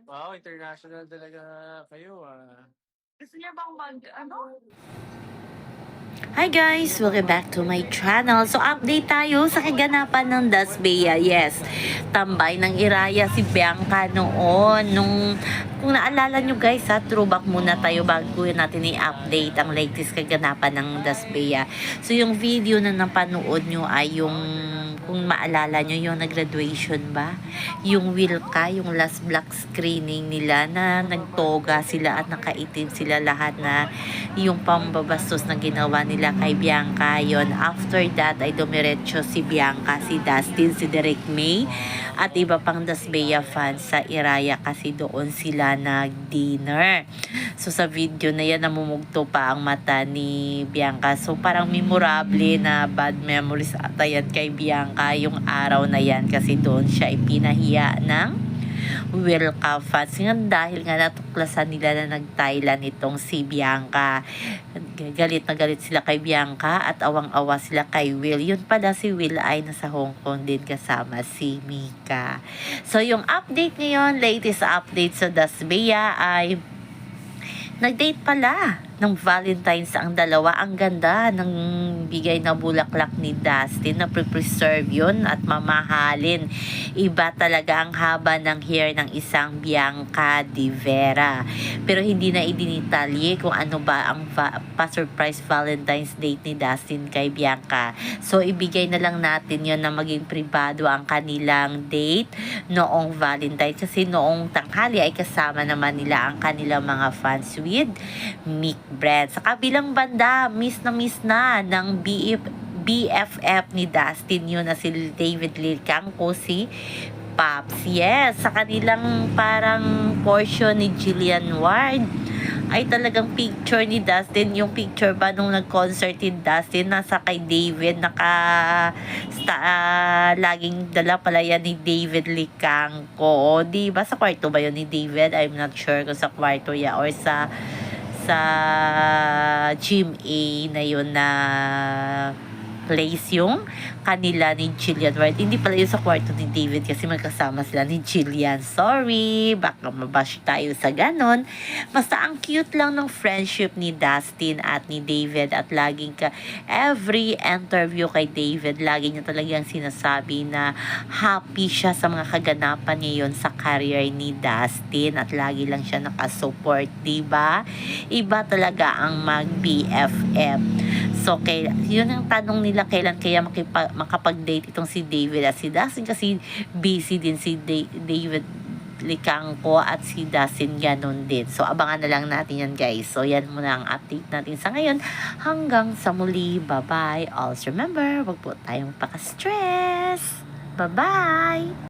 Wow, international talaga kayo Gusto niya bang Hi guys! Welcome back to my channel. So update tayo sa kaganapan ng Dasbea. Yes, tambay ng Iraya si Bianca noon. Kung naalala nyo guys throwback muna tayo bago natin i-update ang latest kaganapan ng Dasbea. So yung video na napanood nyo ay yung, kung maalala nyo, yung nag-graduation ba? Yung Wilka, yung last black screening nila na nagtoga sila at nakaitim sila lahat na yung pambabastos na ginawa nila kay Bianca. Yon, after that ay dumiretso si Bianca, si Dustin, si Derek May at iba pang Dasbea fans sa Iraya kasi doon sila nag-dinner. So sa video na yan namumugto pa ang mata ni Bianca. So parang memorable na bad memories ata yan kay Bianca yung araw na yan kasi doon siya ipinahiya ng Wilka fans nga dahil nga natuklasan nila na nag-Thailand itong si Bianca. Galit na galit sila kay Bianca at awang-awa sila kay Will. Yun pala si Will ay nasa Hong Kong din kasama si Mika. So yung update ngayon, latest update sa Dasbea ay nag-date pala ng Valentine's ang dalawa. Ang ganda ng bigay na bulaklak ni Dustin na pre-preserve yun at mamahalin. Iba talaga ang haba ng hair ng isang Bianca de Vera. Pero hindi na idinitalye kung ano ba ang pa-surprise Valentine's date ni Dustin kay Bianca. So ibigay na lang natin yun na maging pribado ang kanilang date noong Valentine's kasi noong tanghali ay kasama naman nila ang kanilang mga fans with Mick Brand. Sa kabilang banda, miss na ng BFF ni Dustin yun na si David Licangco, si Pops. Yes, sa kanilang parang portion ni Jillian Ward ay talagang picture ni Dustin, yung picture ba nung nag-concert ni Dustin nasa kay David, laging dala pala yan ni David Licangco. Di ba sa kwarto ba yun ni David? I'm not sure kung sa kwarto ya or sa Gym A na yun na place yung kanila ni Jillian Ward. Hindi pala yun sa kwarto ni David kasi magkasama sila ni Jillian. Sorry, baka mabash tayo sa ganon. Basta ang cute lang ng friendship ni Dustin at ni David at laging every interview kay David, lagi niya talagang sinasabi na happy siya sa mga kaganapan niya yun sa career ni Dustin at lagi lang siya nakasupport, diba? Iba talaga ang mag-BFF. So, yun ang tanong nila, kailan kaya makapag-date itong si David at si Dustin kasi busy din si David Licangco at si Dustin ganon din. So, abangan na lang natin yan guys. So, yan muna ang update natin sa ngayon. Hanggang sa muli. Bye-bye. Also remember, wag po tayong paka-stress. Bye-bye!